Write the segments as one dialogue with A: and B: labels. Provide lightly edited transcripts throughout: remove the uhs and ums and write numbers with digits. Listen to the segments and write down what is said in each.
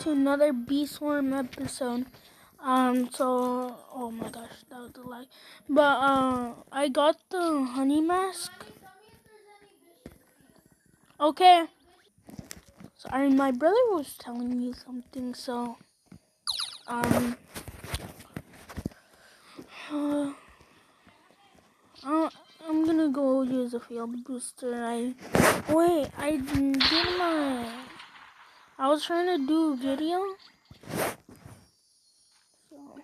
A: to another Bee Swarm episode. So, oh my gosh, that was a lie. But, I got the honey mask. Okay. Sorry, my brother was telling me something, so, I'm gonna go use a field booster. I was trying to do a video. So,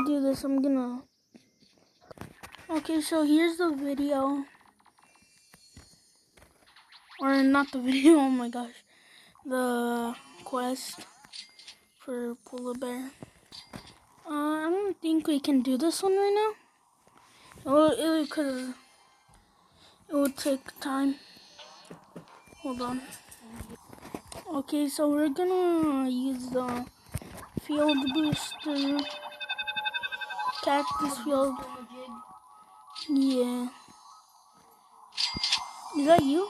A: do this, okay, so here's the video. Or not the video, oh my gosh. The quest for polar bear. I don't think we can do this one right now. It would take time. Hold on. Okay, so we're gonna use the field booster. Cactus field. Yeah. Is that you?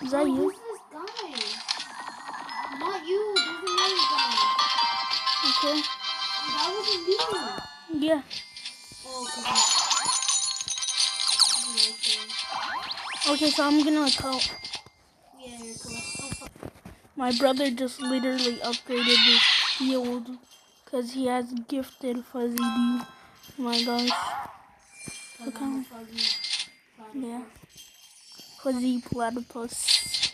A: Is that you?
B: Who's this guy? Not you. There's another guy.
A: Okay.
B: That wasn't you.
A: Yeah.
B: Oh,
A: okay, so I'm gonna call.
B: Yeah, you're correct.
A: My brother just literally upgraded this field because he has gifted fuzzy bee. Oh my gosh. Look how. Yeah. Fuzzy platypus.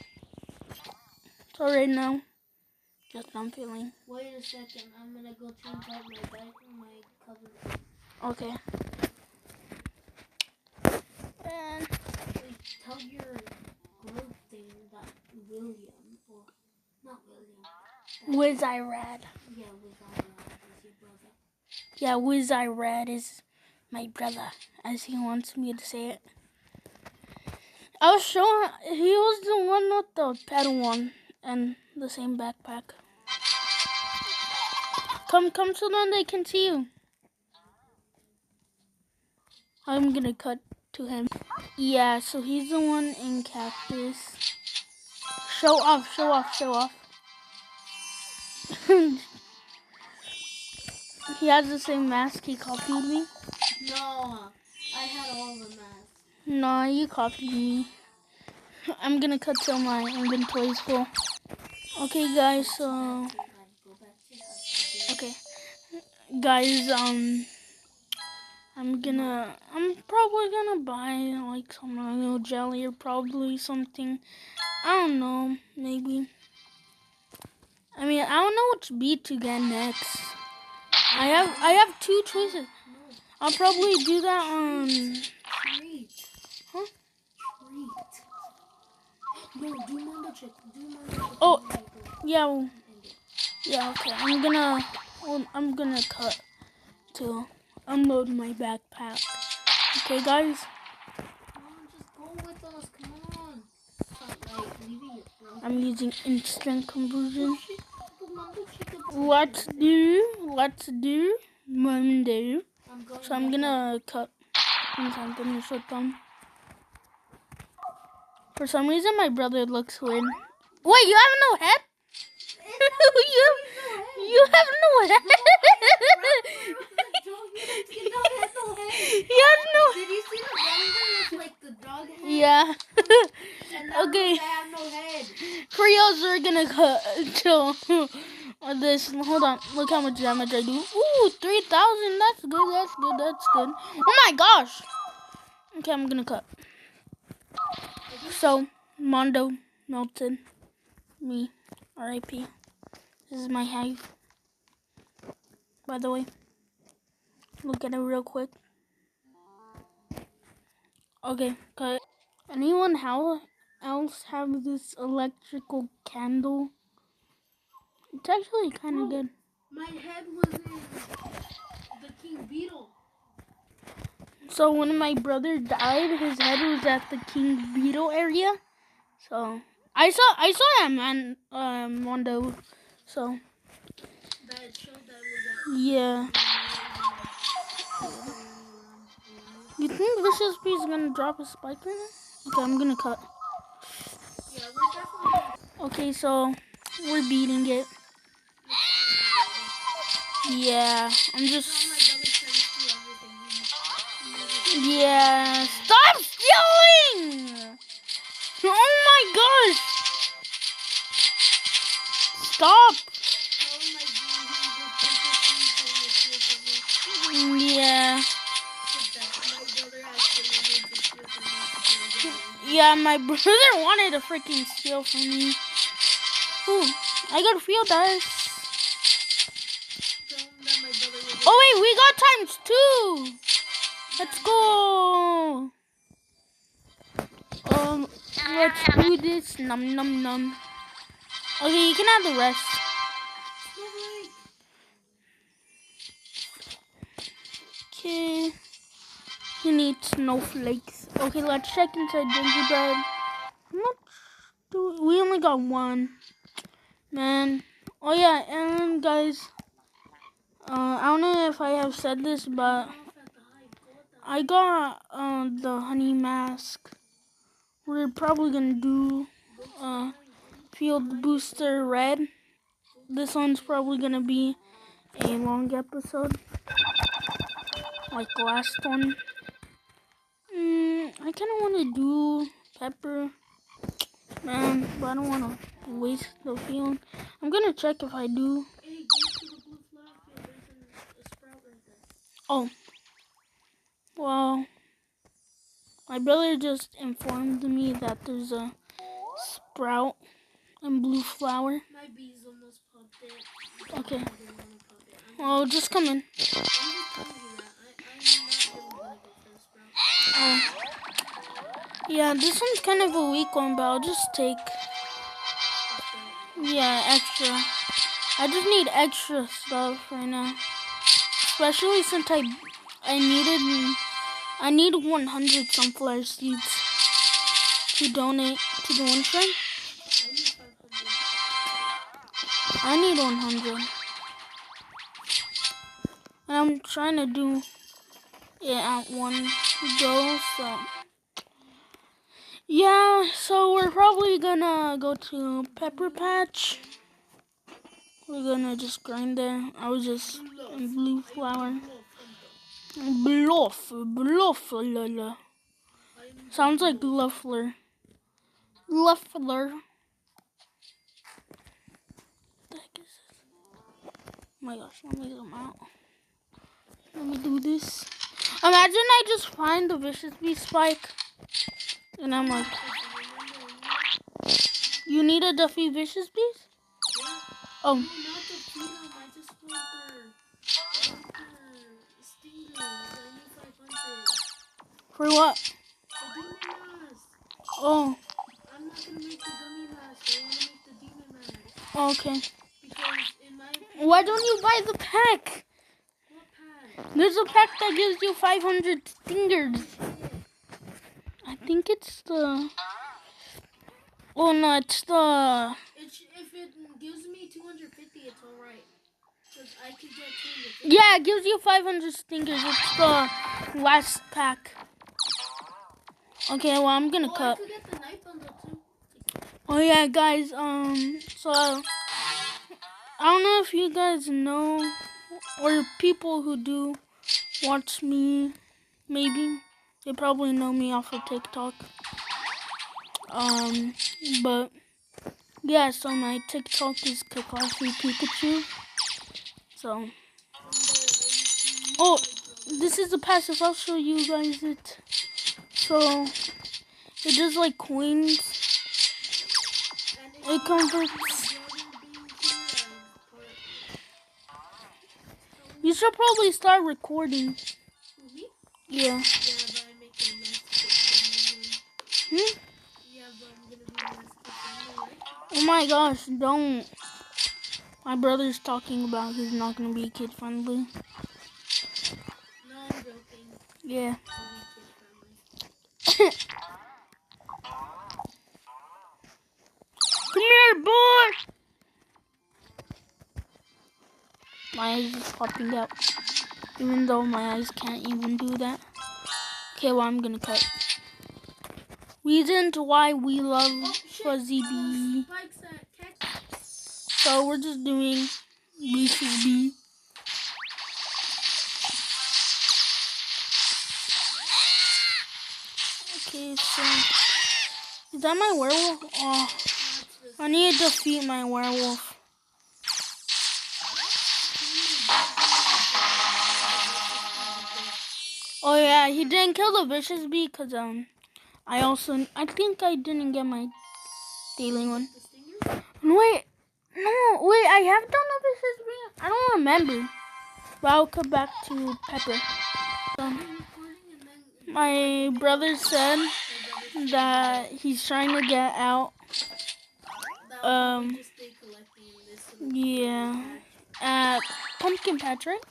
A: So right now, just I'm feeling.
B: Wait a second, I'm gonna go change out my cover.
A: Okay. And
B: wait, tell your group thing that William, or not William.
A: Wiz-I-Rad.
B: Yeah, Wiz-I-Rad is your brother.
A: Yeah, Wiz-I-Rad is my brother, as he wants me to say it. I was showing, he was the one with the pedal one and the same backpack. Come so then they can see you. I'm gonna cut to him. Yeah, so he's the one in cactus. Show off. He has the same mask, he copied me.
B: No, I had all the masks.
A: No, you copied me. I'm gonna cut till my inventory's full. Okay, guys, so... Okay. Guys, I'm probably gonna buy, like, some little jelly or probably something. I don't know, maybe. I mean, I don't know which beat to get next. I have two choices. I'll probably do that on...
B: Treat.
A: Huh?
B: Treat. No, do Mondo check.
A: Oh, yeah. Yeah, okay. I'm gonna cut to unload my backpack. Okay, guys?
B: Come on, just go with us. Come on. Like, leaving it, bro.
A: I'm using instant conversion.
B: Oh,
A: Let's do Monday. So I'm gonna cut once I'm finished with them. For some reason, my brother looks weird. Wait, you have no head? you have no head? He has no head.
B: Did you see the brown guy with like the dog head?
A: Yeah.
B: Okay. I
A: Okay.
B: have no head.
A: For y'all, we're gonna cut till this. Hold on. Look how much damage I do. Ooh, 3,000. That's good. Oh my gosh. Okay, I'm gonna cut. So, Mondo melted me. R.I.P. This is my hive. By the way, look at it real quick. Okay, cut. Anyone else have this electrical candle? It's actually kind of good.
B: My head was in the King Beetle.
A: So when my brother died, his head was at the King Beetle area. So I saw him and Mondo. So
B: That showed that was
A: yeah. You think Vicious Bee is gonna drop a spike right now? Okay, I'm gonna cut.
B: Yeah, we're definitely.
A: Okay, so we're beating it. Yeah, I'm just. Yeah, stop stealing! Oh my gosh! Stop! Yeah. Yeah, my brother wanted to freaking steal from me. Ooh, I got field dice. Oh wait, we got ×2. Let's go. Let's do this. Num num num. Okay, you can have the rest. Okay. You need snowflakes. Okay, let's check inside gingerbread. How much do we only got one? Man. Oh yeah, and guys, I don't know if I have said this, but I got the honey mask. We're probably gonna do field booster red. This one's probably gonna be a long episode, like the last one. I kind of want to do pepper, man, but I don't want to waste the field. I'm gonna check if I do. Oh, well, my brother just informed me that there's a sprout and blue flower.
B: My bees almost popped it.
A: Okay. Well, just come in. Oh. Yeah, this one's kind of a weak one, but I'll just take. Yeah, extra. I just need extra stuff right now. Especially since I need 100 sunflower seeds to donate to the one friend. I need 100. And I'm trying to do it at one go, so. Yeah, so we're probably gonna go to Pepper Patch. We're gonna just grind there. I was just in blue flower. Bluff, la. Sounds like Luffler. Luffler. What the heck is this? Oh my gosh, let me zoom out. Let me do this. Imagine I just find the Vicious Bee spike. And I'm like, you need a Duffy Vicious Bees? Oh. For what? Oh.
B: I'm not gonna make the gummy mask. I wanna make the demon mask.
A: Okay.
B: Because in my opinion,
A: why don't you buy the pack?
B: What pack?
A: There's a pack that gives you 500 stingers. I think it's the. Oh no, it's the.
B: If it gives me 250, it's alright. Because I could get 250.
A: Yeah, it gives you 500 stingers. It's the last pack. Okay, well I'm gonna cut.
B: I could get the night bundle too.
A: Oh yeah, guys. So I don't know if you guys know, or people who do watch me, maybe they probably know me off of TikTok. But yeah, so my TikTok is Kakashi Pikachu. So, oh, this is the passive. I'll show you guys it. So, it does like coins. It converts. You should probably start recording. Yeah.
B: Yeah, but I make a mess.
A: Hmm?
B: Yeah, but I'm gonna be a mess.
A: Oh my gosh, don't. My brother's talking about he's not gonna be kid friendly.
B: No, I'm joking.
A: Yeah. Come here, boy! My eyes is popping out. Even though my eyes can't even do that. Okay, well, I'm gonna cut. reasons why we love Fuzzy Bee. So we're just doing Reese's B. Okay, so is that my werewolf? Oh, I need to defeat my werewolf. Oh yeah, he didn't kill the vicious bee because I think I didn't get my daily one. Wait, I have done the vicious bee. I don't remember, but I'll come back to Pepper. My brother said that he's trying to get out. Yeah, at Pumpkin Patch, right?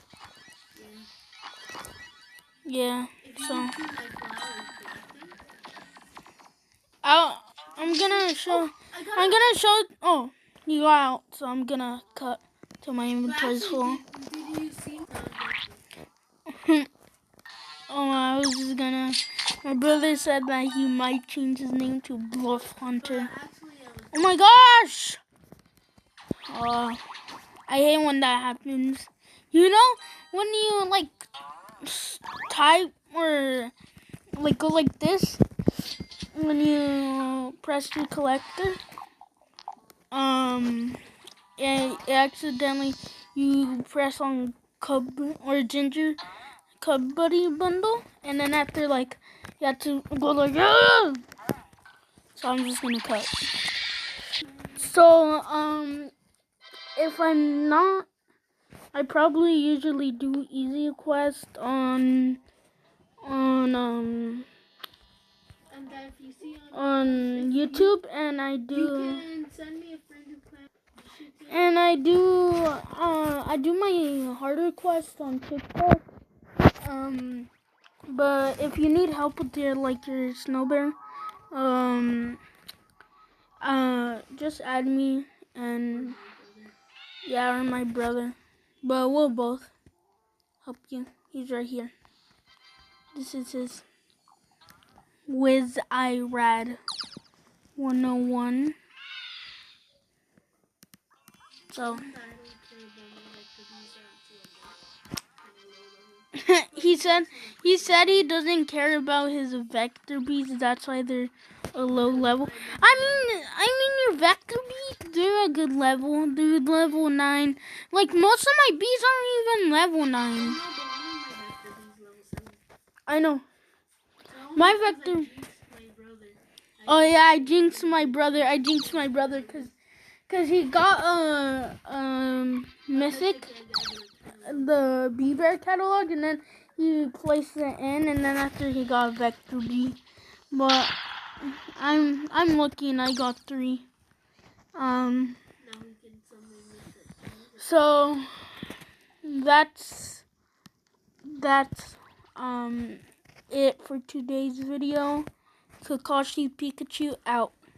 A: Yeah. So I'm gonna show. Oh, you got out, so I'm gonna cut till my inventory's full. Oh, I was just gonna. My brother said that he might change his name to Bluff Hunter. Oh my gosh! I hate when that happens. You know, when you like type or like go like this, when you press your collector, it accidentally you press on Cub or Ginger Cub Buddy bundle, and then after like you have to go like ah! So I'm just gonna cut. So if I'm not, I probably usually do easy quest on YouTube, and I do. You can send me a friend who plans. And I do my harder quest on TikTok. But if you need help with your snow bear, just add me and or my brother. But we'll both help you. He's right here. This is his Wiz Irad 101. So he said he doesn't care about his vector bees. That's why they're a low level. I mean your vector bees, they're a good level. They're level 9. Like most of my bees aren't even level 9. I know. My vector. Oh yeah, I jinxed my brother. Cause he got mythic, the Bee Bear catalog, and then he placed it in, and then after he got Vector B. But I'm lucky and I got 3. So that's it for today's video. Kakashi Pikachu out.